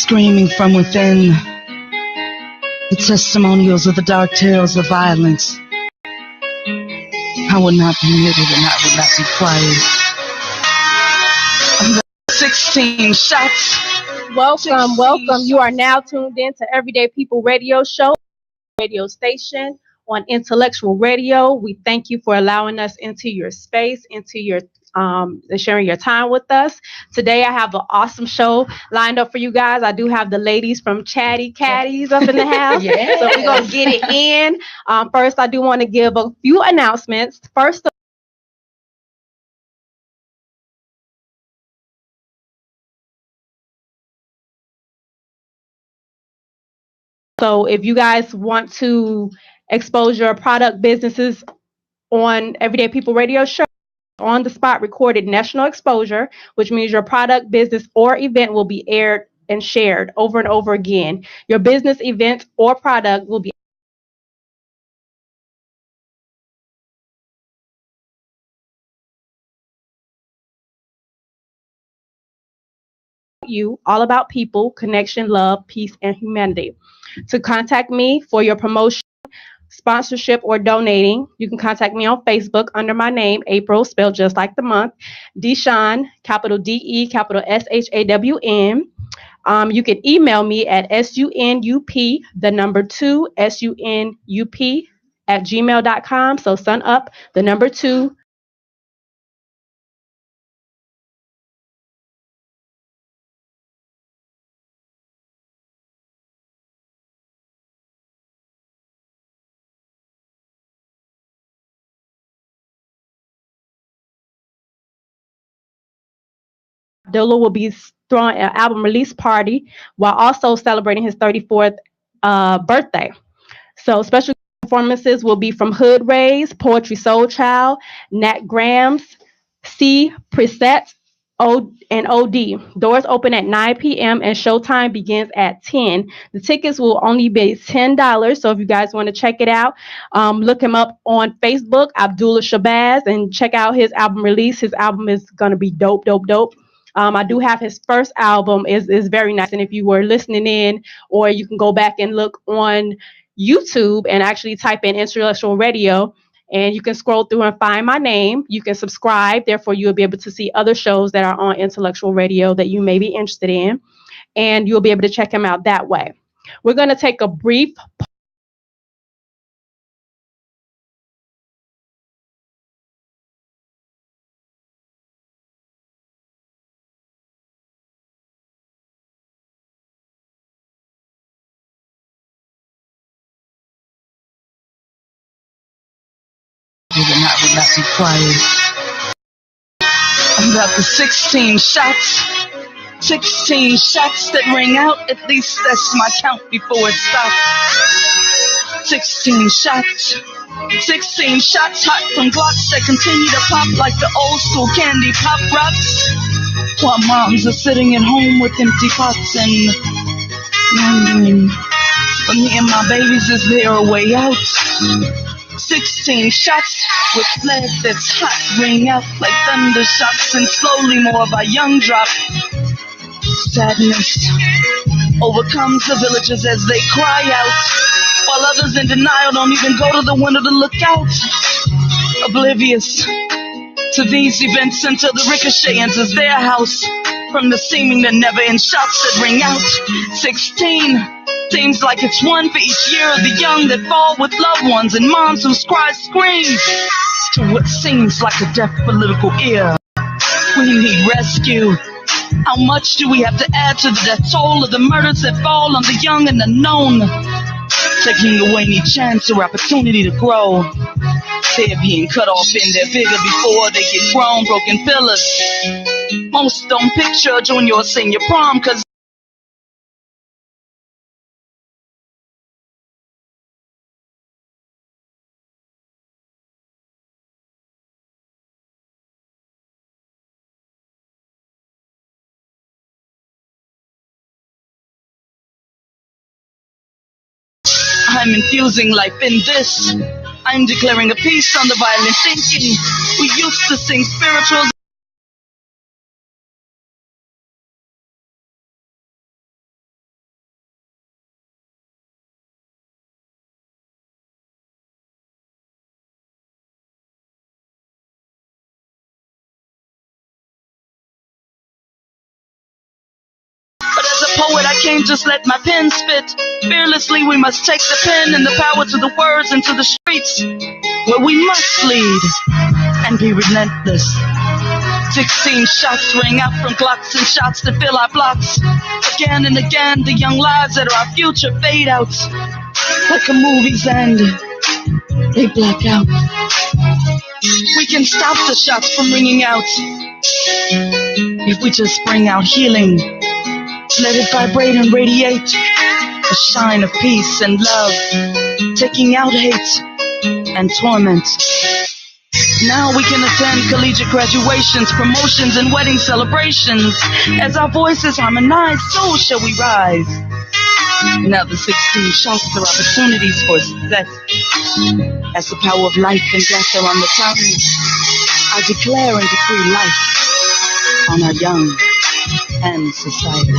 screaming from within, the testimonials of the dark tales of violence. I will not be muted and I will not be quiet. I'm got 16 shots. Welcome. You are now tuned in to Everyday People Radio Show, radio station on Intellectual Radio. We thank you for allowing us into your space, into your sharing your time with us. Today I have an awesome show lined up for you guys. I do have the ladies from Chatty Catties up in the house. Yeah. So we're going to get it in. First, I do want to give a few announcements. First, so if you guys want to expose your product businesses on Everyday People Radio Show, on the spot recorded national exposure, which means your product, business, or event will be aired and shared over and over again. Your business, event, or product will be all about people, connection, love, peace, and humanity. To contact me for your promotion, sponsorship, or donating, you can contact me on Facebook under my name, April, spelled just like the month, Deshawn, capital DE, capital SHAWN. You can email me at SUNUP, the number 2, SUNUP at gmail.com. So sun up, the number 2. Dilla will be throwing an album release party while also celebrating his 34th birthday. So special performances will be from Hood Rays, Poetry Soul Child, Nat Grams, C. Presets, and OD. Doors open at 9 p.m. and showtime begins at 10. The tickets will only be $10. So if you guys want to check it out, look him up on Facebook, Abdullah Shabazz, and check out his album release. His album is going to be dope. I do have his first album is very nice. And if you were listening in, or you can go back and look on YouTube and actually type in Intellectual Radio, and you can scroll through and find my name. You can subscribe. Therefore, you'll be able to see other shows that are on Intellectual Radio that you may be interested in, and you'll be able to check them out that way. We're going to take a brief And I will not be quiet. I'm got the 16 shots. 16 shots that ring out. At least that's my count before it stops. 16 shots. 16 shots hot from Glocks that continue to pop like the old school candy pop rocks. While moms are sitting at home with empty pots and wondering, for me and my babies, is there a way out? 16 shots with lead that's hot ring out like thunder shocks, and slowly more of our young drop. Sadness overcomes the villagers as they cry out, while others in denial don't even go to the window to look out, oblivious to these events until the ricochet enters their house from the seeming to never end shots that ring out. 16 seems like it's one for each year of the young that fall with loved ones and moms whose cries scream to what seems like a deaf political ear. We need rescue. How much do we have to add to the death toll of the murders that fall on the young and unknown, taking away any chance or opportunity to grow? They're being cut off in their vigor before they get grown, broken pillars. Most don't picture a junior or senior prom, cause I'm infusing life in this. I'm declaring a peace on the violent thinking. We used to sing spirituals. poet, I can't just let my pen spit. Fearlessly, we must take the pen and the power to the words into the streets, where we must lead and be relentless. 16 shots ring out from Glocks and shots to fill our blocks. Again and again, the young lives that are our future fade out. Like a movie's end, they black out. We can stop the shots from ringing out if we just bring out healing. Let it vibrate and radiate a shine of peace and love, taking out hate and torment. Now we can attend collegiate graduations, promotions, and wedding celebrations. As our voices harmonize, so shall we rise. Now the 16 shots are opportunities for success. As the power of life and death are on the tongue, I declare and decree life on our young and society.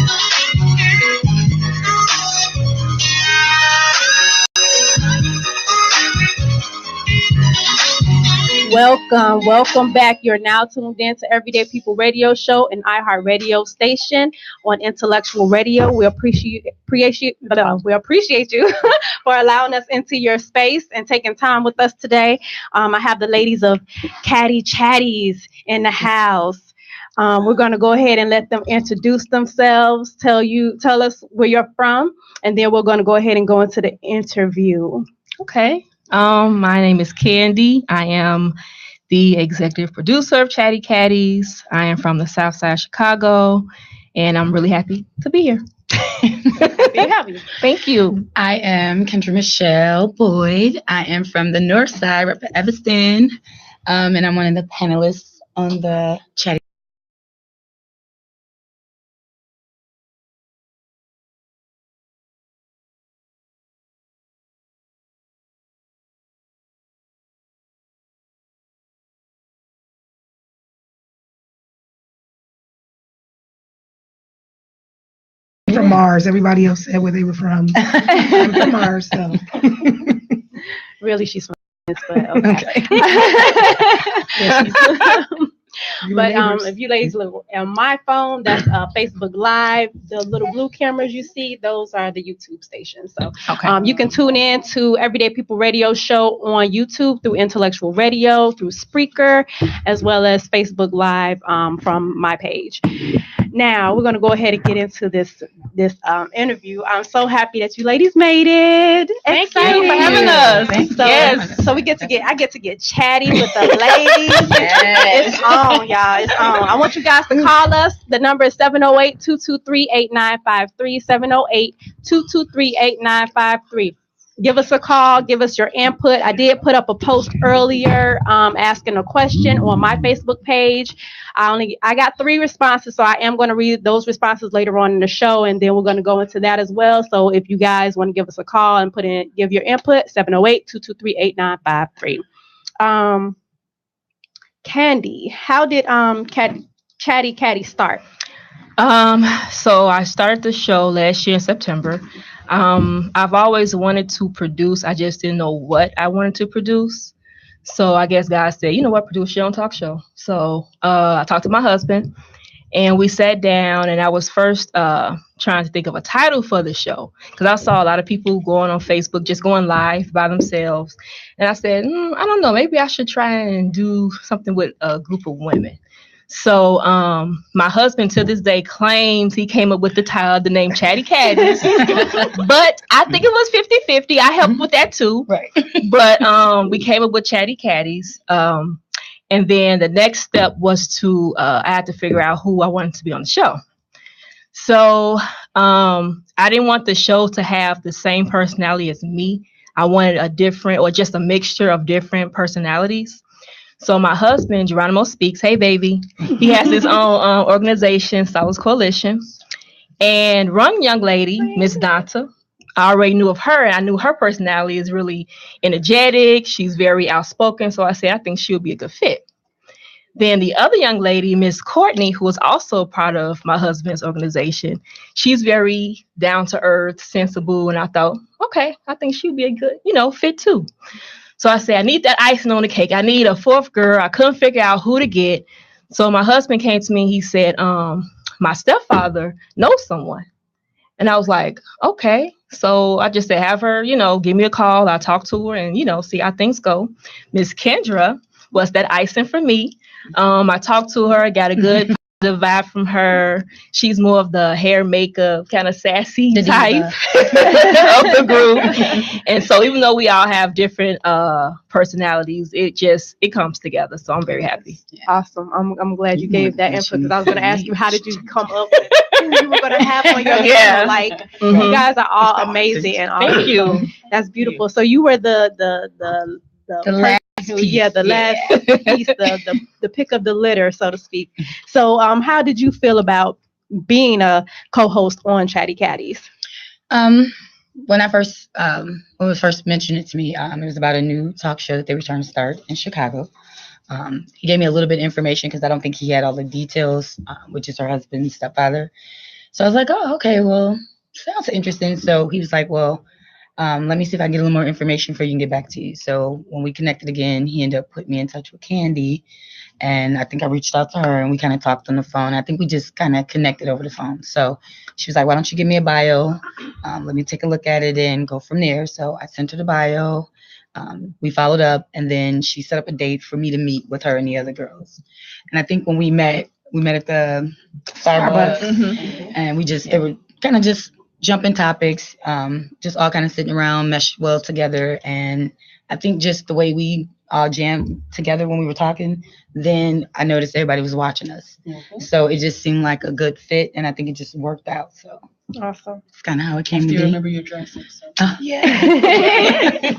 Welcome back. You're now tuned in to Everyday People Radio Show, an iHeart Radio station on Intellectual Radio. We appreciate you for allowing us into your space and taking time with us today. I have the ladies of Catty Chatties in the house. We're going to go ahead and let them introduce themselves, tell us where you're from, and then we're going to go ahead and go into the interview. Okay. My name is Candy. I am the executive producer of Chatty Catties. I am from the South Side of Chicago, and I'm really happy to be here. Happy to have you. Thank you. I am Kendra Michelle Boyd. I am from the North Side, Evanston, and I'm one of the panelists on the Chatty. From Mars. Everybody else said where they were from. I'm from Mars, so. Really, she's from this, but okay. But if you ladies look on my phone, that's Facebook Live. The little blue cameras you see, those are the YouTube stations. So you can tune in to Everyday People Radio Show on YouTube through Intellectual Radio, through Spreaker, as well as Facebook Live from my page. Now we're going to go ahead and get into this interview. I'm so happy that you ladies made it. Thank you for having us. So I get to get chatty with the ladies. Yes. It's on, y'all. It's on. I want you guys to call us. The number is 708-223-8953. 708-223-8953. Give us a call. Give us your input. I did put up a post earlier asking a question on my Facebook page. I got 3 responses, so I am going to read those responses later on in the show, and then we're going to go into that as well. So if you guys want to give us a call and give your input, 708-223-8953. Candy, how did Chatty Catty start? So I started the show last year in September. I've always wanted to produce. I just didn't know what I wanted to produce. So I guess God said, you know what, produce your own talk show. So I talked to my husband, and we sat down, and I was first trying to think of a title for the show, because I saw a lot of people going on Facebook, just going live by themselves. And I said, I don't know, maybe I should try and do something with a group of women. So my husband to this day claims he came up with the name Chatty Catties, but I think it was 50-50. I helped with that too. Right. But we came up with Chatty Catties. And then the next step was I had to figure out who I wanted to be on the show. So I didn't want the show to have the same personality as me. I wanted a different, or just a mixture of different personalities. So my husband, Geronimo Speaks, hey baby, he has his own organization, Solace Coalition. And one young lady, Miss Donta, I already knew of her, and I knew her personality is really energetic. She's very outspoken. So I said, I think she'll be a good fit. Then the other young lady, Miss Courtney, who was also part of my husband's organization, she's very down to earth, sensible. And I thought, okay, I think she'd be a good, fit too. So I said, I need that icing on the cake. I need a 4th girl. I couldn't figure out who to get. So my husband came to me. He said, my stepfather knows someone. And I was like, okay. So I just said, have her, give me a call. I'll talk to her and, see how things go. Miss Kendra was that icing for me. I talked to her, got a good positive vibe from her. She's more of the hair, makeup, kind of sassy type of the group. And so even though we all have different personalities, it comes together. So I'm very happy. Awesome. I'm glad you gave that input, because I was going to ask you, how did you come up with who you were going to have on your panel? Like, you guys are all amazing and awesome. Thank you. So that's beautiful. So you were the last piece. The last piece, the pick of the litter, so to speak. So how did you feel about being a co-host on Chatty Catties? When I first when it was first mentioned it to me, it was about a new talk show that they were trying to start in Chicago. He gave me a little bit of information because I don't think he had all the details, which is her husband's stepfather. So I was like, oh, okay, well, sounds interesting. So he was like, well, let me see if I can get a little more information for you and get back to you. So when we connected again, he ended up putting me in touch with Candy. And I think I reached out to her and we kind of talked on the phone. I think we just kind of connected over the phone. So she was like, why don't you give me a bio? Let me take a look at it and go from there. So I sent her the bio. We followed up, and then she set up a date for me to meet with her and the other girls. And I think when we met at the Starbucks, and they were kind of just jumping topics, just all kind of sitting around, meshed well together. And I think just the way we all jammed together when we were talking, then I noticed everybody was watching us. So it just seemed like a good fit, and I think it just worked out. So awesome. It's kind of how it came to be. Do you remember your dresses? Yeah.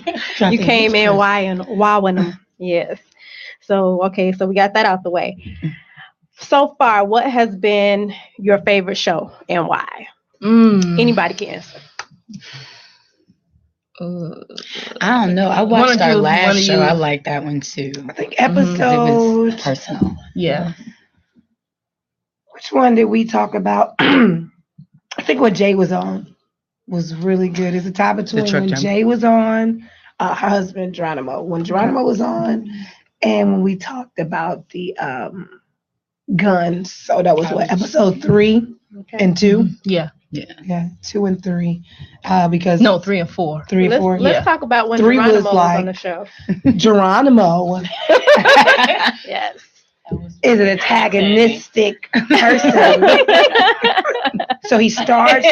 You came in wowing them. Yes. So, okay, so we got that out the way. So far, what has been your favorite show and why? Anybody can answer. I don't know. I watched our last show. I like that one too. I think episode. It was personal. Yeah. Which one did we talk about? I think what Jay was on was really good. It's a tie between when Jay was on, her husband Geronimo. When Geronimo was on, and when we talked about the guns. So that was what, episode 3 and 2? Yeah. 2 and 3. Because 3 and 4. 3 and 4. Let's talk about when 3 Geronimo was was on the show. Geronimo. Yes. Is an antagonistic person. So he starts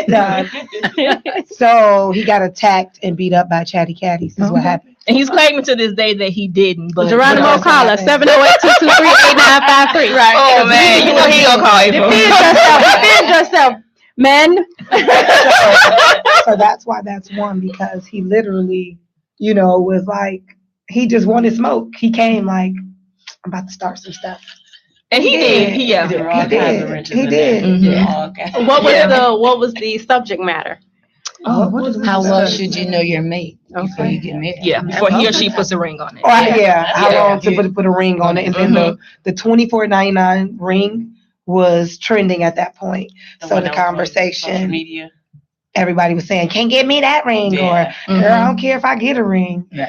so he got attacked and beat up by Chatty Catties is what happened. And he's claiming to this day that he didn't. But Geronimo, call us 708-223-8953. Right. Oh man, you know he gonna call April. Defend yourself, men. So that's why that's one, because he literally, was like, he just wanted smoke. He came like, I'm about to start some stuff. And he did. He did. Mm-hmm. What was the subject matter? How well should you know your mate before you get married? Yeah, before he or she puts a ring on it. How long to put a ring on it. And then the $24.99 ring was trending at that point. So the conversation, everybody was saying, can't get me that ring, or girl, I don't care if I get a ring. So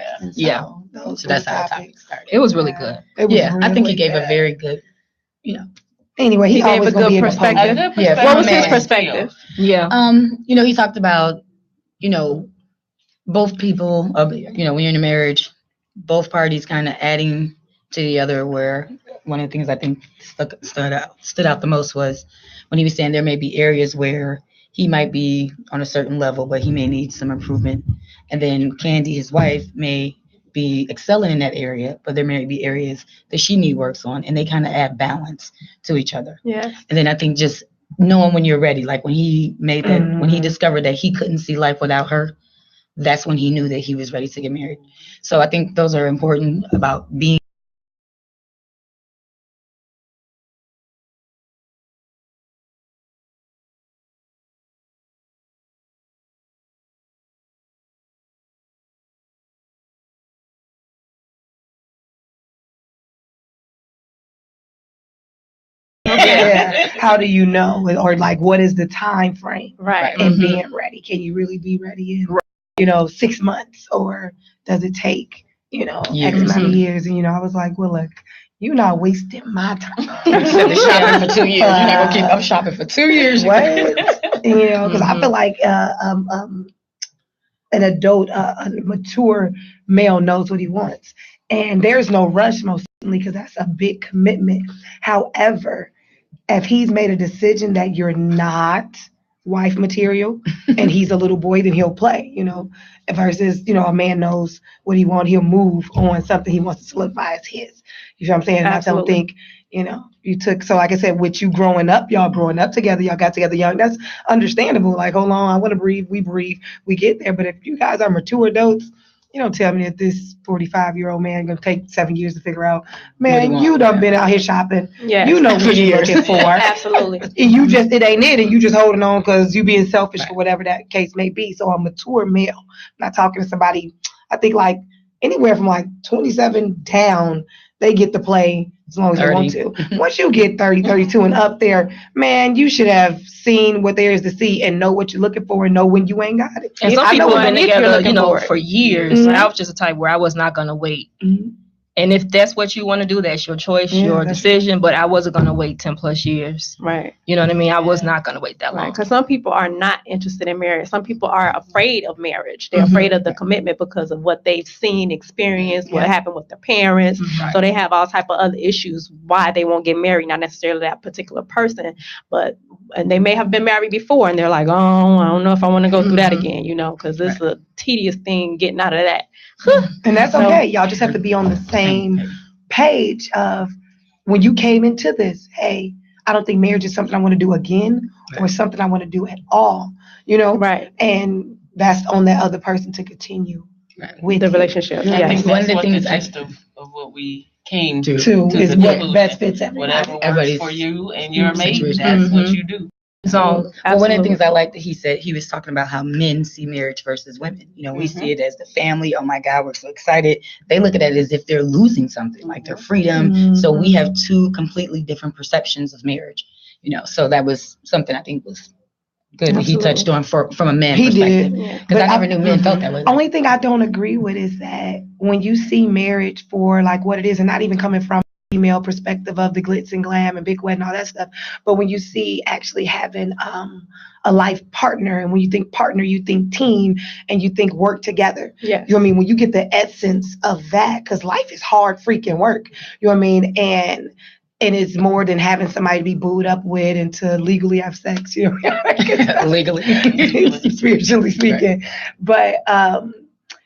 that's how the topic started. It was really good. I think he gave a very good, Anyway, he gave a good perspective. What was his perspective? Yeah. He talked about, both people, when you're in a marriage, both parties kind of adding to the other, where one of the things I think stood out the most was when he was saying there may be areas where he might be on a certain level, but he may need some improvement. And then Candy, his wife, may be excelling in that area, but there may be areas that she needs works on, and they kind of add balance to each other. Yeah. And then I think just knowing when you're ready, like when he made that, when he discovered that he couldn't see life without her, that's when he knew that he was ready to get married. So I think those are important about being. How do you know, or like what is the time frame, right? And being ready, can you really be ready in 6 months, or does it take X amount of years? And I was like, well, look, you're not wasting my time. Instead of shopping for 2 years, you're not gonna keep. I'm shopping for 2 years. What? Because I feel like an adult, a mature male knows what he wants, and there's no rush, most certainly, because that's a big commitment. However, if he's made a decision that you're not wife material and he's a little boy, then he'll play, versus, a man knows what he wants. He'll move on something he wants to solidify as his. You know what I'm saying? And I don't think, you took, so like I said, with you growing up, y'all growing up together, y'all got together young, that's understandable. Like, hold on, I want to breathe, we get there. But if you guys are mature adults, you don't tell me that this 45-year-old man going to take 7 years to figure out, man, you done been out here shopping. Yes. You know what you're looking for. Absolutely. And it ain't it, and you just holding on because you being selfish for whatever that case may be. So a mature male, I'm not talking to somebody, I think like anywhere from like 27 down, they get to play as long as 30. They want to. Once you get 30, 32 and up there, man, you should have seen what there is to see and know what you're looking for and know when you ain't got it. And some people have been together, for years. Mm-hmm. I was just a type where I was not going to wait. Mm-hmm. And if that's what you want to do, that's your choice, your decision. But I wasn't going to wait 10 plus years. Right. You know what I mean? I was not going to wait that long. Because some people are not interested in marriage. Some people are afraid of marriage. They're afraid of the commitment because of what they've seen, experienced, what happened with their parents. Right. So they have all type of other issues why they won't get married. Not necessarily that particular person, and they may have been married before and they're like, oh, I don't know if I want to go through that again, because it's a tedious thing getting out of that. And that's okay. Y'all just have to be on the same page of when you came into this, hey, I don't think marriage is something I want to do again or something I want to do at all, Right. And that's on that other person to continue with the relationship. I think one of the things of what we came to is what best fits whatever works for you and your mate, that's what you do. So one of the things I like that he said, he was talking about how men see marriage versus women. We see it as the family. Oh my God, we're so excited. They look at it as if they're losing something, like their freedom. So we have two completely different perceptions of marriage. So that was something I think was good that he touched on from a man perspective. Because I never knew men felt that way. Only thing I don't agree with is that when you see marriage for like what it is, and not even coming from female perspective of the glitz and glam and big wedding, all that stuff. But when you see actually having a life partner, and when you think partner, you think team, and you think work together. Yeah. You know what I mean? When you get the essence of that, because life is hard freaking work. You know what I mean? And it's more than having somebody to be booed up with and to legally have sex. Legally, spiritually speaking. Right.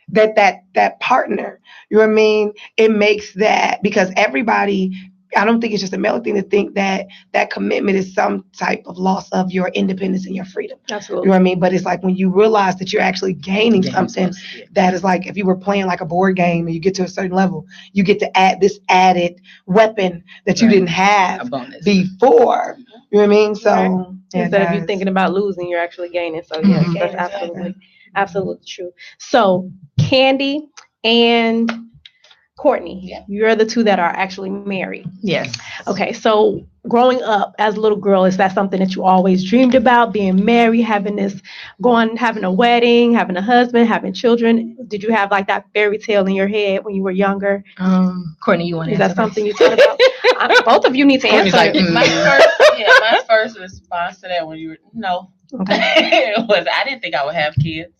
But that partner, you know what I mean? It makes that, because everybody, I don't think it's just a male thing to think that commitment is some type of loss of your independence and your freedom. Absolutely. You know what I mean? But it's like when you realize that you're actually gaining something that is like, if you were playing like a board game and you get to a certain level, you get to add this added weapon that you didn't have before. You know what I mean? So instead of you thinking about losing, you're actually gaining. So yes, that's absolutely true. So Candy and Courtney, you're the two that are actually married. Yes. Okay, so growing up as a little girl, is that something that you always dreamed about, being married, having a wedding, having a husband, having children? Did you have like that fairy tale in your head when you were younger? Courtney, you want to answer? Is that something you thought about? Both of you need to answer. My first response to that when you were no. Okay. was I didn't think I would have kids.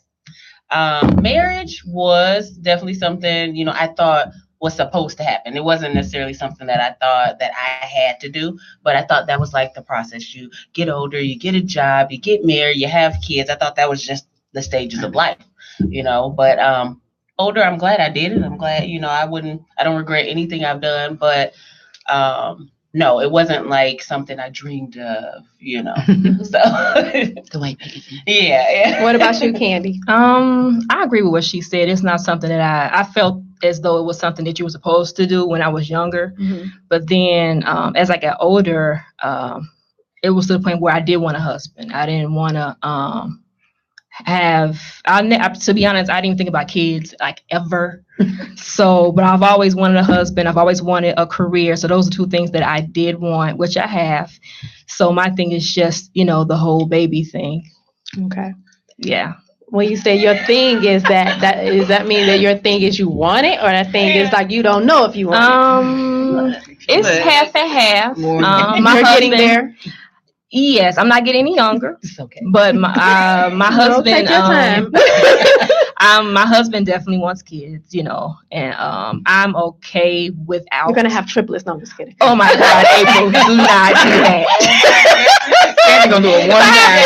Marriage was definitely something, I thought was supposed to happen. It wasn't necessarily something that I thought that I had to do, but I thought that was like the process. You get older, you get a job, you get married, you have kids. I thought that was just the stages of life, but older, I'm glad I did it. I'm glad, I don't regret anything I've done, but no, it wasn't like something I dreamed of, So the white picket. Yeah. What about you, Candy? I agree with what she said. It's not something that I felt as though it was something that you were supposed to do when I was younger. Mm-hmm. But then as I got older, it was to the point where I did want a husband. I didn't want to to be honest, I didn't even think about kids like ever. But I've always wanted a husband. I've always wanted a career. So those are two things that I did want, which I have. So my thing is just, the whole baby thing. Okay. Yeah. When you say your thing is that does that mean that your thing is you want it, or that thing is like you don't know if you want it? It's half and half. You're My getting husband, there. yes, I'm not getting any younger. It's okay. But my husband, take your time. my husband definitely wants kids, and I'm okay without. You're gonna have triplets. No, I'm just kidding. Oh my God, April, do not do that. Sandy's gonna do it one time.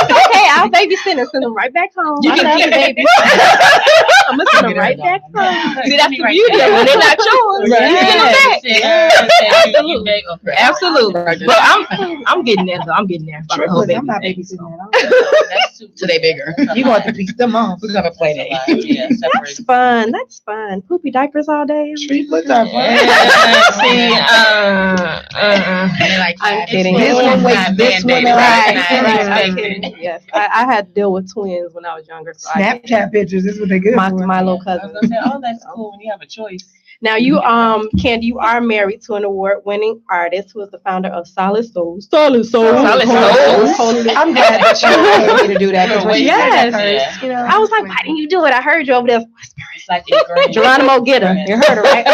Okay, I'll babysit and send them right back home. You can keep baby. I'm gonna send them right back home. See, that's the beauty of it. They're not yours. You send them back. Absolutely. But I'm getting there though. I'm getting there. Triplets, I'm not babysitting that. So they bigger. You gonna have to piece them off. We're gonna have a play date. That's fun. That's fun. Poopy diapers all day. Triplets are fun. See, I'm kidding. This one waits. This one Right. Yes, I had to deal with twins when I was younger. So Snapchat pictures. This is what they good my for. little I was cousin. gonna say, oh, that's cool when you have a choice. Now you, Candy, you are married to an award-winning artist who is the founder of Solid Souls. Solid Souls. I'm glad that you allowed me to do that. 'Cause when she said that Yes. first, you know, I was like, why didn't you do it? I heard you over there. It's like ingrained. Geronimo, get her. You heard her, right?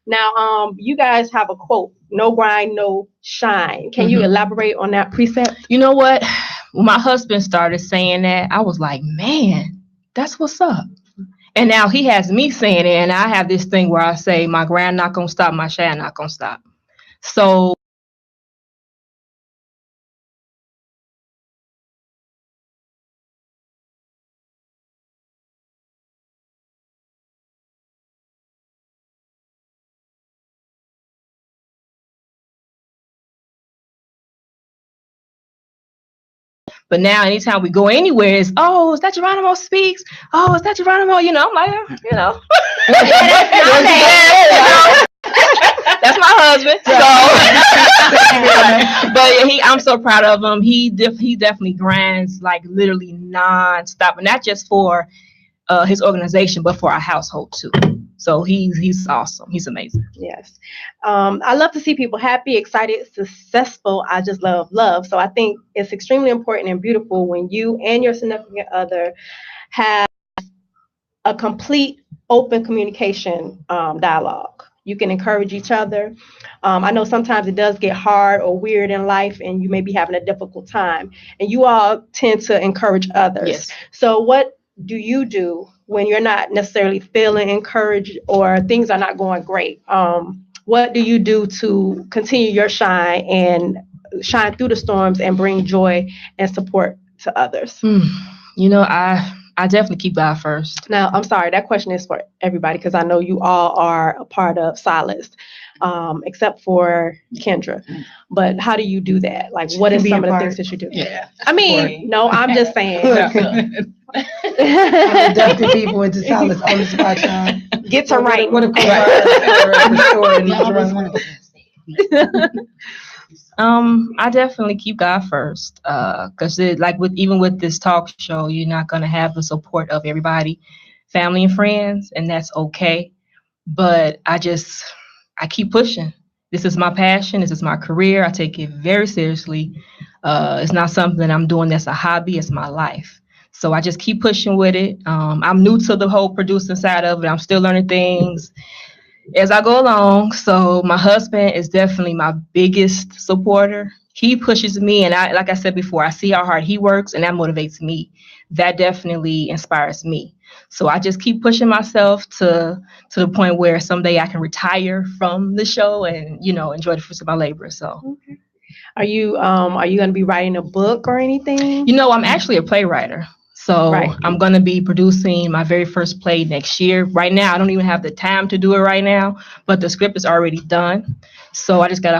Now, you guys have a quote: "No grind, no shine." Can you elaborate on that precept? You know what? When my husband started saying that, I was like, man, that's what's up. And now he has me saying it, and I have this thing where I say, my grind not gonna stop, my shine not gonna stop. So but now anytime we go anywhere, it's, oh, is that Geronimo Speaks? Oh, is that Geronimo? I'm like, that's my husband. So, but I'm so proud of him. He definitely grinds like literally nonstop, and not just for his organization, but for our household too. So he's awesome. He's amazing. Yes. I love to see people happy, excited, successful. I just love love. So I think it's extremely important and beautiful when you and your significant other have a complete open communication dialogue. You can encourage each other. I know sometimes it does get hard or weird in life, and you may be having a difficult time, and you all tend to encourage others. Yes. So what do you do when you're not necessarily feeling encouraged or things are not going great? What do you do to continue your shine and shine through the storms and bring joy and support to others? I definitely keep God first. Now, I'm sorry, that question is for everybody because I know you all are a part of Solace, except for Kendra. But how do you do that? Like, what is some of the things that you do? Yeah. I mean, no, I'm just saying. I'm inducting people into Solace on the spot, John. Get to right. What a I definitely keep God first, because even with this talk show, you're not gonna have the support of everybody, family and friends, and that's okay. But I keep pushing. This is my passion. This is my career. I take it very seriously. It's not something that I'm doing that's a hobby. It's my life. So I just keep pushing with it. I'm new to the whole producing side of it. I'm still learning things as I go along. So my husband is definitely my biggest supporter. He pushes me, and like I said before, I see how hard he works, and that motivates me. That definitely inspires me. So I just keep pushing myself to the point where someday I can retire from the show and enjoy the fruits of my labor. So. Okay. Are you going to be writing a book or anything? I'm actually a playwright. So I'm going to be producing my very first play next year. Right now, I don't even have the time to do it right now, but the script is already done. So I just got to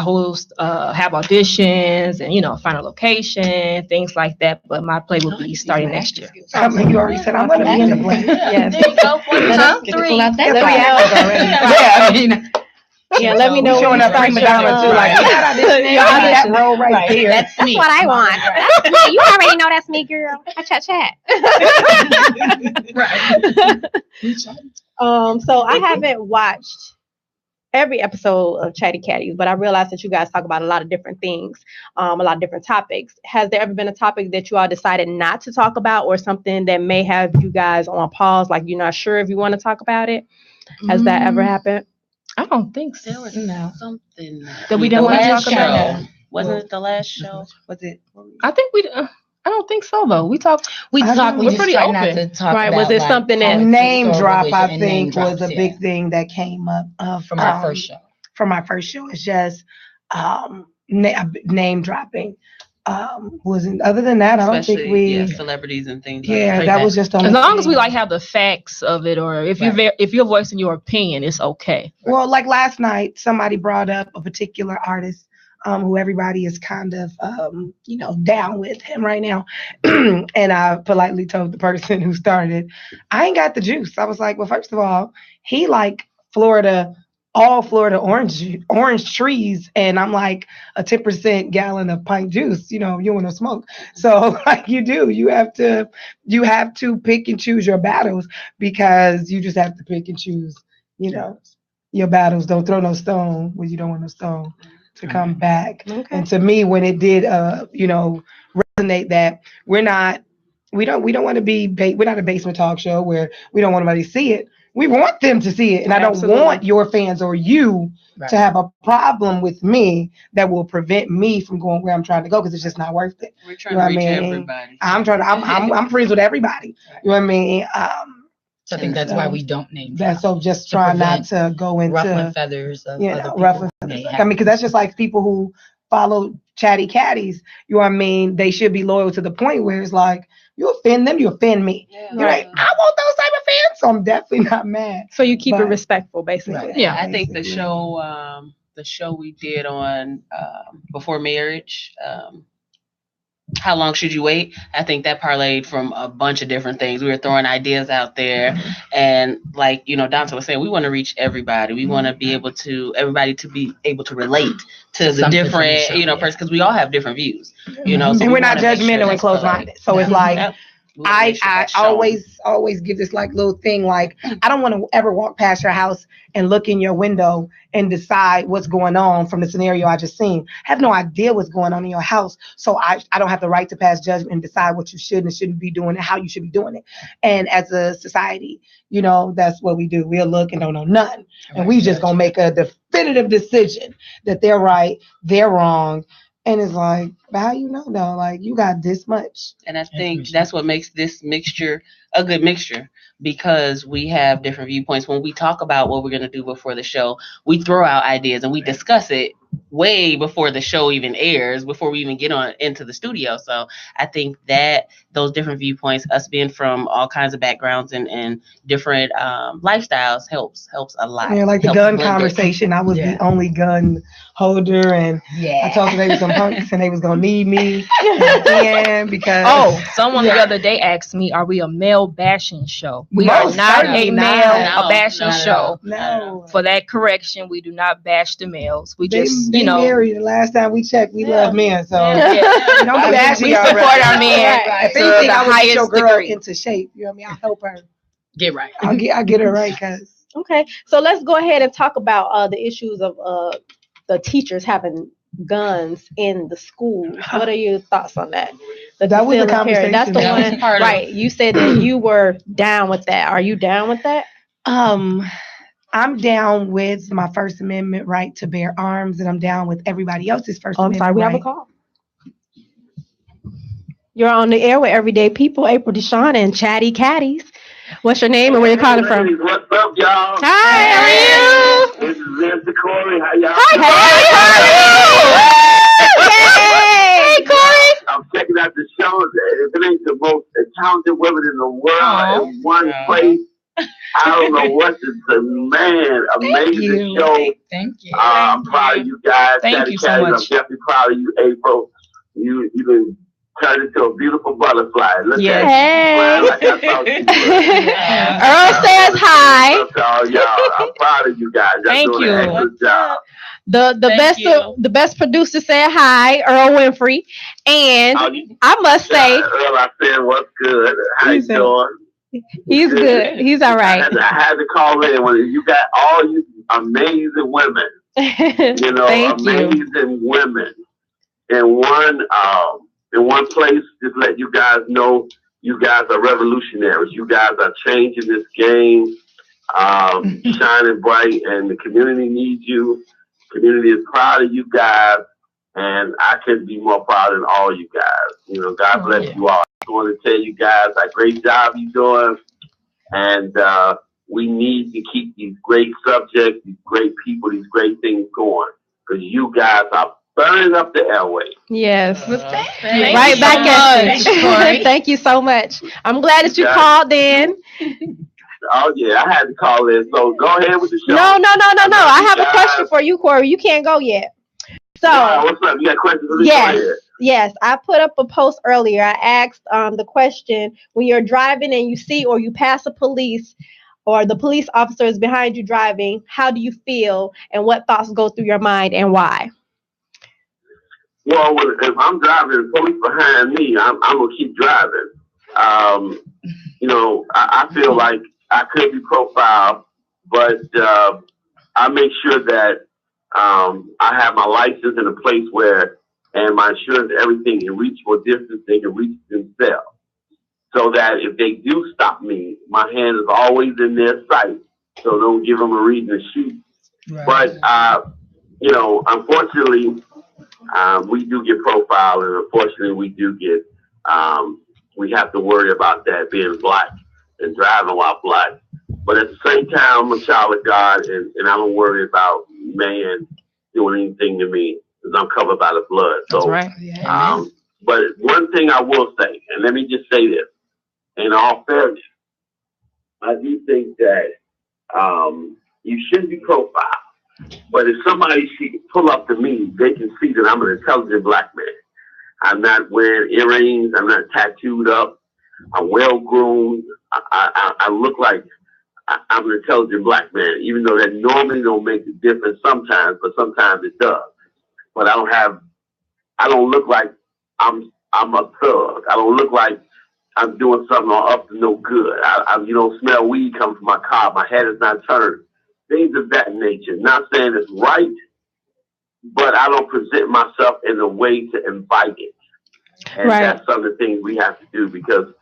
have auditions and, find a location, things like that. But my play will be starting next year. You already said I'm going to be in the play. Yes. There you go. Yeah, let me know. Showing up prima donna too, like that role right there. That's what I want. That's me. You already know that's me, girl. Chat. Right. So I haven't watched every episode of Chatty Catties, but I realized that you guys talk about a lot of different things, a lot of different topics. Has there ever been a topic that you all decided not to talk about, or something that may have you guys on pause, like you're not sure if you want to talk about it? Has that ever happened? I don't think so. There was something that we didn't want to talk about. Wasn't it the last show? Was it? I think we. I don't think so though. We talked. We talked. We we're just pretty try open. not to talk Right. about, Was it something that name drop? I religion and think name was drops, a big thing that came up from our first show. From my first show, it's just name dropping. Wasn't other than that, I don't think we celebrities and things. Yeah, that was just as long as we like have the facts of it, or if you're voicing your opinion, it's okay. Well, like last night, somebody brought up a particular artist. Who everybody is kind of, down with him right now. And I politely told the person who started, I ain't got the juice. I was like, well, first of all, he like all Florida orange trees. And I'm like a 10% gallon of pint juice, you want to smoke. So like you have to pick and choose your battles, because you just have to pick and choose, your battles. Don't throw no stone when you don't want no stone to come back. Okay. And to me, when it did, resonate that we don't want to be, we're not a basement talk show where we don't want anybody to see it. We want them to see it. And I don't want your fans or you to have a problem with me that will prevent me from going where I'm trying to go, because it's just not worth it. We're trying to reach everybody. I'm friends with everybody. You know what I mean? So I think that's why we don't name that. So just try not to go into ruffling feathers of other ruffling feathers. I mean, because that's just like people who follow Chatty Catties. You know what I mean? They should be loyal to the point where it's like, you offend them, you offend me. Yeah, you're right. I want those type of fans, so I'm definitely not mad. So you keep it respectful, basically. Right. Yeah, I think the show we did on Before Marriage. How long should you wait? I think that parlayed from a bunch of different things. We were throwing ideas out there, and like Dante was saying, we want to reach everybody. We want to be able to everybody to be able to relate to the different person, because we all have different views. So and we're not judgmental and closed-minded. So it's like I always give this like little thing, like I don't want to ever walk past your house and look in your window and decide what's going on from the scenario I just seen. I have no idea what's going on in your house, so I don't have the right to pass judgment and decide what you should and shouldn't be doing and how you should be doing it. And as a society, that's what we do. We'll look and don't know nothing, and we just gonna make a definitive decision that they're right, they're wrong. And it's like, how you know though? Like, you got this much. And I think that's what makes this mixture a good mixture, because we have different viewpoints. When we talk about what we're going to do before the show, we throw out ideas and we discuss it way before the show even airs, before we even get on into the studio. So I think that those different viewpoints, us being from all kinds of backgrounds and different lifestyles, helps a lot. Yeah, like the gun conversation. I was the only gun holder, and I told them they was some punks and they was gonna need me because someone the other day asked me, are we a male bashing show? We are not a male bashing show. No. For that correction, we do not bash the males. We just they married. The last time we checked, we love men, so don't bash we support our men. If anything, I would get your girl into shape. You know what I mean? I'll help her get right. I'll get her right, cause. Okay, so let's go ahead and talk about the issues of the teachers having guns in the school. What are your thoughts on that? That was the conversation. That's the one, right? You said that you were down with that. Are you down with that? I'm down with my First Amendment right to bear arms, and I'm down with everybody else's First Amendment right. I'm sorry, we have a call. You're on the air with Everyday People, April Deshawn and Chatty Catties. What's your name and where you're calling from? What's up, y'all? Hi, how are you? This is Mr. Corey. How y'all? Hi, Corey. Hey, Corey. I'm checking out the show. If it ain't the most talented women in the world in one place, I don't know what to say. Man, amazing show. Thank you. I'm proud of you guys. Thank you so much. I'm definitely proud of you, April. You've been turned into a beautiful butterfly. Look at you. Like I thought you would. Earl says hi. So, y'all, I'm proud of you guys. Thank you. Doing an excellent job. The best producer said hi, Earl Winfrey, and I must say, Earl, I said what's good. How you doing? He's good. He's all right. I had to call in when you got all you amazing women. You know, amazing women in one place. Just let you guys know, you guys are revolutionaries. You guys are changing this game, shining bright, and the community needs you. The community is proud of you guys, and I couldn't be more proud than all you guys. You know, God bless you all. I just want to tell you guys a great job you're doing, and we need to keep these great subjects, these great people, these great things going, because you guys are burning up the airways. Yes. Right back at you. Thank you so much. I'm glad that you called in. Oh, yeah, I had to call in. So go ahead with the show. No. I have a question for you, Corey. You can't go yet. So, what's up? You got questions for me? Yes. I put up a post earlier. I asked the question, when you're driving and you see or you pass a police or the police officer is behind you driving, how do you feel and what thoughts go through your mind and why? Well, if I'm driving and police behind me, I'm going to keep driving. You know, I feel like I could be profiled, but I make sure that I have my license in a place where, and my insurance, everything in reachable distance, they can reach themselves. So that if they do stop me, my hand is always in their sight. So don't give them a reason to shoot. Right. But, you know, unfortunately, we do get profiled, and unfortunately we do get, we have to worry about that being black and driving while black. But at the same time, I'm a child of God, and I don't worry about man doing anything to me because I'm covered by the blood. So, that's right. But one thing I will say, and let me just say this, in all fairness, I do think that you should be profiled. But if somebody should pull up to me, they can see that I'm an intelligent black man. I'm not wearing earrings. I'm not tattooed up. I'm well groomed. I look like I'm an intelligent black man, even though that normally don't make a difference sometimes, but sometimes it does. But I don't look like I'm a thug. I don't look like I'm doing something up to no good. You don't smell weed coming from my car. My head is not turned. Things of that nature. Not saying it's right, but I don't present myself in a way to invite it. And that's some of the things we have to do, because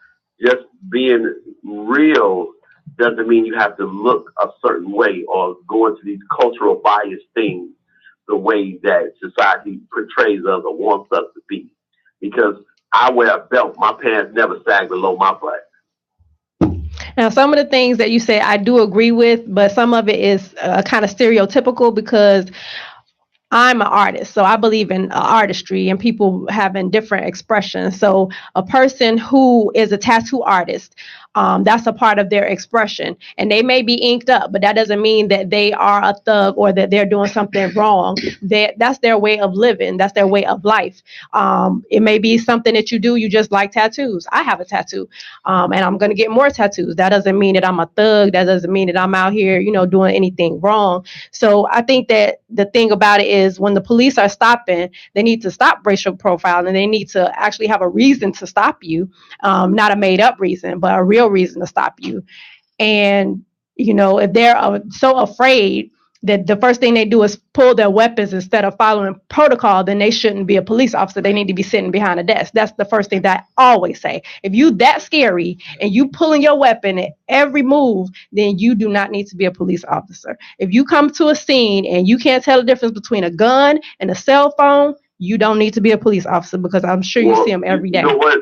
just being real doesn't mean you have to look a certain way or go into these cultural bias things the way that society portrays us or wants us to be. Because I wear a belt. My pants never sag below my butt. Now, some of the things that you said, I do agree with, but some of it is kind of stereotypical because I'm an artist. So I believe in artistry and people having different expressions. So a person who is a tattoo artist, that's a part of their expression. And they may be inked up, but that doesn't mean that they are a thug or that they're doing something wrong. That's their way of living. That's their way of life. It may be something that you do. You just like tattoos. I have a tattoo, and I'm going to get more tattoos. That doesn't mean that I'm a thug. That doesn't mean that I'm out here, doing anything wrong. So I think that the thing about it is when the police are stopping, they need to stop racial profiling, and they need to actually have a reason to stop you, not a made up reason, but a real reason to stop you. And if they're so afraid that the first thing they do is pull their weapons instead of following protocol, then they shouldn't be a police officer. They need to be sitting behind a desk. That's the first thing that I always say. If you that scary and you pulling your weapon at every move, then you do not need to be a police officer. If you come to a scene and you can't tell the difference between a gun and a cell phone, you don't need to be a police officer, because I'm sure you see them every day. You know what,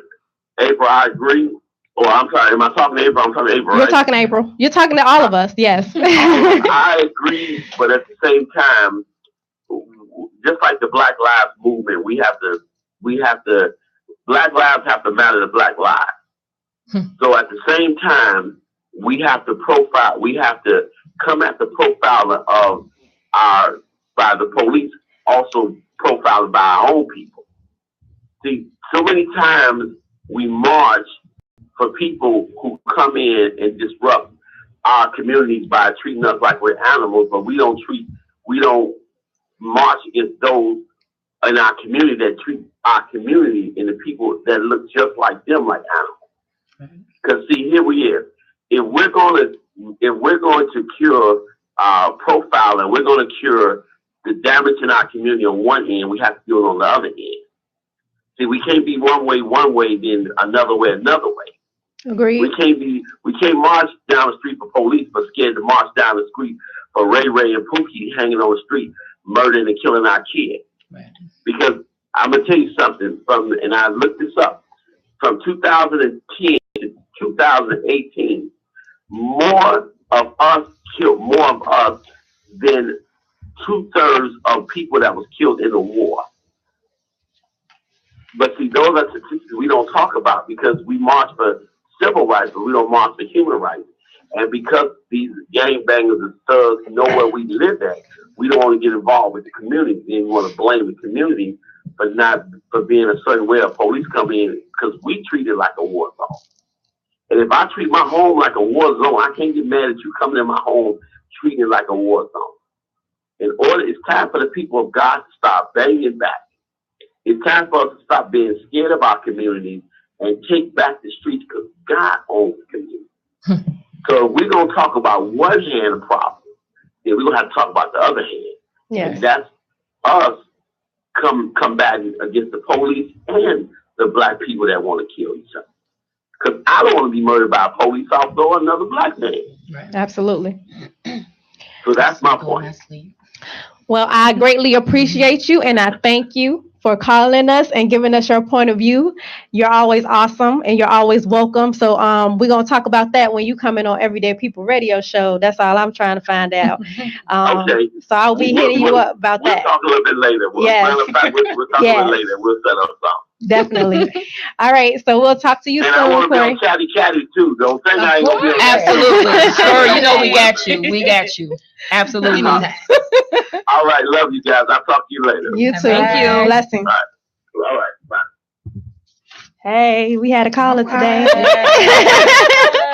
April, I agree. Oh, I'm sorry. Am I talking to April? I'm talking to April, You're talking to April. You're talking to all of us, yes. I agree, but at the same time, just like the Black Lives Movement, Black lives have to matter to Black lives. So at the same time, we have to come at the profiling of by the police, also profiling by our own people. See, so many times we march for people who come in and disrupt our communities by treating us like we're animals, but we don't march against those in our community that treat our community and the people that look just like them like animals. Because see, here we are. if we're going to cure profiling, we're going to cure the damage in our community on one end, we have to do it on the other end. See, we can't be one way, then another way, another way. Agreed. We can't march down the street for police, but scared to march down the street for Ray and Pookie hanging on the street, murdering and killing our kids. Right. Because I'm gonna tell you something and I looked this up, from 2010 to 2018, more of us than 2/3 of people that was killed in the war. But see, those are statistics we don't talk about because we march for civil rights, but we don't march for human rights. And because these gangbangers and thugs know where we live at, we don't want to get involved with the community. Then we want to blame the community for being a certain way. Of police come in because we treat it like a war zone. And if I treat my home like a war zone, I can't get mad at you coming in my home treating it like a war zone. It's time for the people of God to start banging back. It's time for us to stop being scared of our communities and take back the streets because God owns the community. So if we're going to talk about one hand of problem, then we're going to have to talk about the other hand. Yes. And that's us combating against the police and the black people that want to kill each other. Because I don't want to be murdered by a police officer or another black man. Right. Absolutely. So that's my point. Well, I greatly appreciate you and I thank you for calling us and giving us your point of view. You're always awesome and you're always welcome. So we're going to talk about that when you come in on Everyday People Radio Show. That's all I'm trying to find out. Okay. So I'll be hitting you up about that. We'll talk a little bit later. We'll talk a little later. We'll set up something. Definitely. All right. So we'll talk to you soon. And I want to be on Chatty too. Don't think I ain't going to be on Absolutely. Sure. You know we got you. We got you. Absolutely. All right. Love you guys. I'll talk to you later. You too. Thank you. Blessings. All right. Bye. Hey, we had a caller today.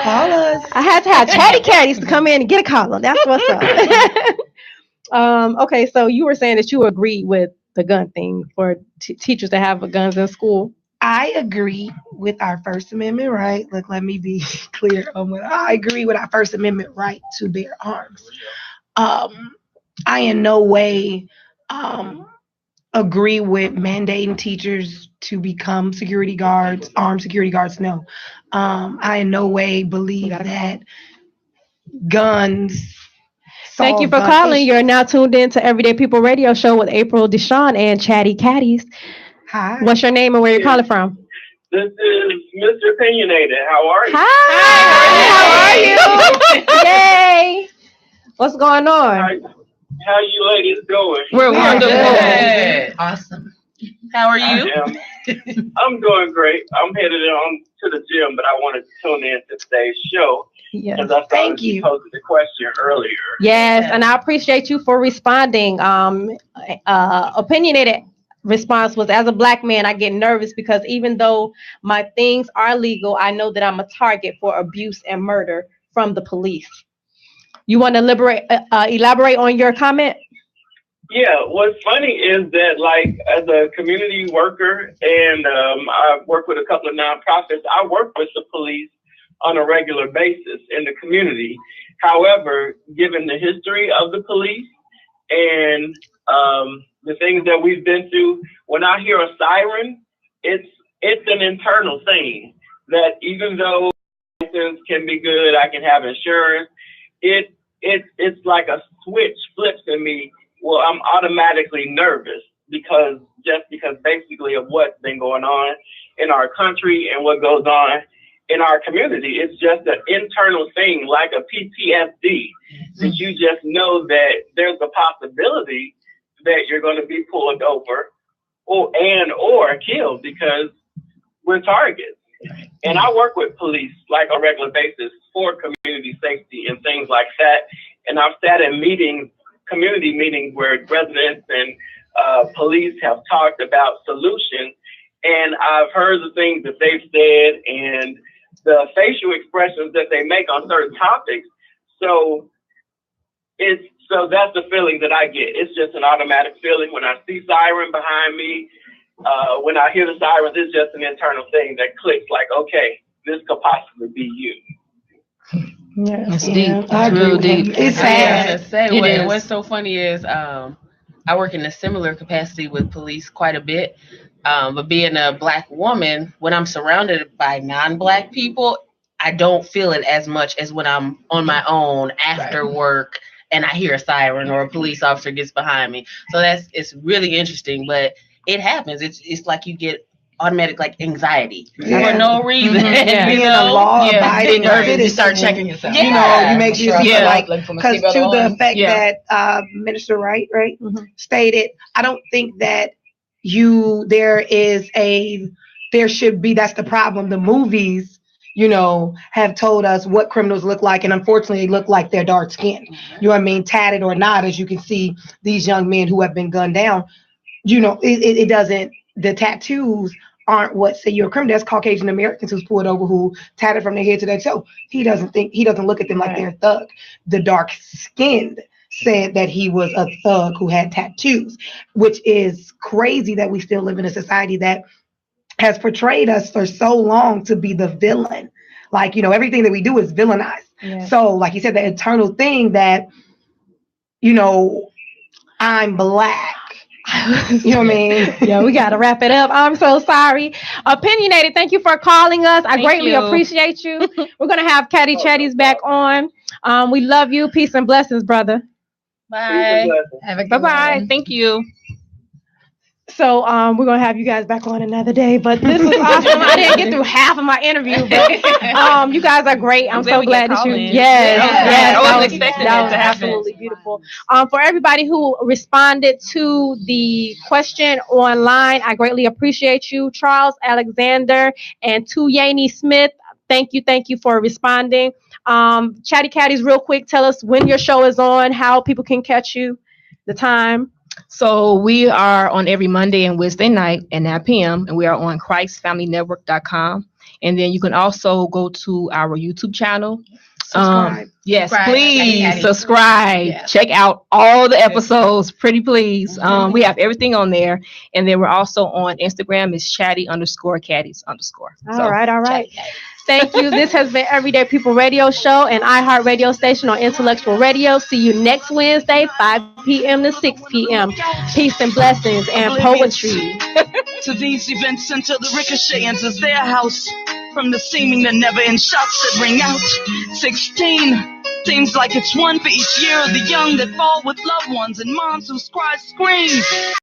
Call us. I had to have Chatty Catties to come in and get a caller. That's what's up. Okay. So you were saying that you agreed with the gun thing for teachers to have guns in school. I agree with our First Amendment right. Look, let me be clear on what I agree with our First Amendment right to bear arms. I in no way agree with mandating teachers to become security guards, armed security guards. No. I in no way believe that guns. Thank you for calling. You're now tuned in to Everyday People Radio Show with April Deshawn and Chatty Catties. Hi. What's your name and where you're calling from? This is Mr. Opinionated. How are you? Hi. How are you? Yay. What's going on? How you ladies doing? We're good. Awesome. How are you? I'm doing great. I'm headed on to the gym, but I wanted to tune in to today's show. Yes. Thank you. Posed the question earlier. Yes, and I appreciate you for responding. Opinionated response was, as a black man, I get nervous because even though my things are legal, I know that I'm a target for abuse and murder from the police. You want to elaborate on your comment? Yeah, what's funny is that, like, as a community worker, and I work with a couple of nonprofits, I work with the police on a regular basis in the community. However, given the history of the police and the things that we've been through, when I hear a siren, it's an internal thing that even though license can be good, I can have insurance, it's like a switch flips in me. Well, I'm automatically nervous because basically of what's been going on in our country and what goes on in our community. It's just an internal thing, like a PTSD, that you just know that there's a possibility that you're going to be pulled over or killed because we're targets. And I work with police like on a regular basis for community safety and things like that. And I've sat in community meetings where residents and police have talked about solutions. And I've heard the things that they've said and the facial expressions that they make on certain topics. So that's the feeling that I get. It's just an automatic feeling when I see siren behind me. When I hear the sirens, it's just an internal thing that clicks like, okay, this could possibly be you. Yeah, It's deep. I agree Real with him. deep. It's I sad. was gonna say It is. what's so funny is I work in a similar capacity with police quite a bit. But being a black woman, when I'm surrounded by non-black people, I don't feel it as much as when I'm on my own after work and I hear a siren or a police officer gets behind me. So it's really interesting, but it happens. It's like you get automatic like anxiety for no reason. Yeah. Being a law-abiding citizen, you start checking yourself. You know, you make sure you like, because to the effect Yeah. that Minister Wright, Mhm. stated, I don't think that there should be, that's the problem. The movies, have told us what criminals look like, and unfortunately, they look like they're dark skinned. You know what I mean? Tatted or not, as you can see, these young men who have been gunned down. It doesn't. The tattoos aren't what say you're a criminal. That's Caucasian Americans who's pulled over who tatted from their head to their toe. He doesn't look at them like they're a thug. The dark skinned said that he was a thug who had tattoos, which is crazy that we still live in a society that has portrayed us for so long to be the villain. Like, everything that we do is villainized. Yeah. So, like you said, the eternal thing that, I'm black. You know what I mean? Yeah, we gotta wrap it up. I'm so sorry. Opinionated, thank you for calling us. I greatly appreciate you. We're gonna have Catty Chatties back on. We love you. Peace and blessings, brother. Bye. Have a good Bye-bye. one. Thank you. So we're gonna have you guys back on another day. But this was awesome. I didn't get through half of my interview, but you guys are great. I'm so glad that you. Yes, I wasn't expecting that it was to happen. absolutely beautiful. For everybody who responded to the question online, I greatly appreciate you, Charles Alexander and Tuyani Smith. Thank you for responding. Chatty Catties, real quick, tell us when your show is on, how people can catch you, the time. So we are on every Monday and Wednesday night at 9 p.m. and we are on ChristFamilyNetwork.com. And then you can also go to our YouTube channel. Subscribe. Please subscribe. Yeah. Check out all the episodes. Pretty please. We have everything on there. And then we're also on Instagram. It's chatty_catties_. All right. Thank you. This has been Everyday People Radio Show and iHeart Radio Station on Intellectual Radio. See you next Wednesday, 5 p.m. to 6 p.m. Peace and blessings and poetry. To these events until the ricochet enters their house. From the seeming that never end shots that ring out. 16 seems like it's one for each year of the young that fall with loved ones and moms whose cries scream.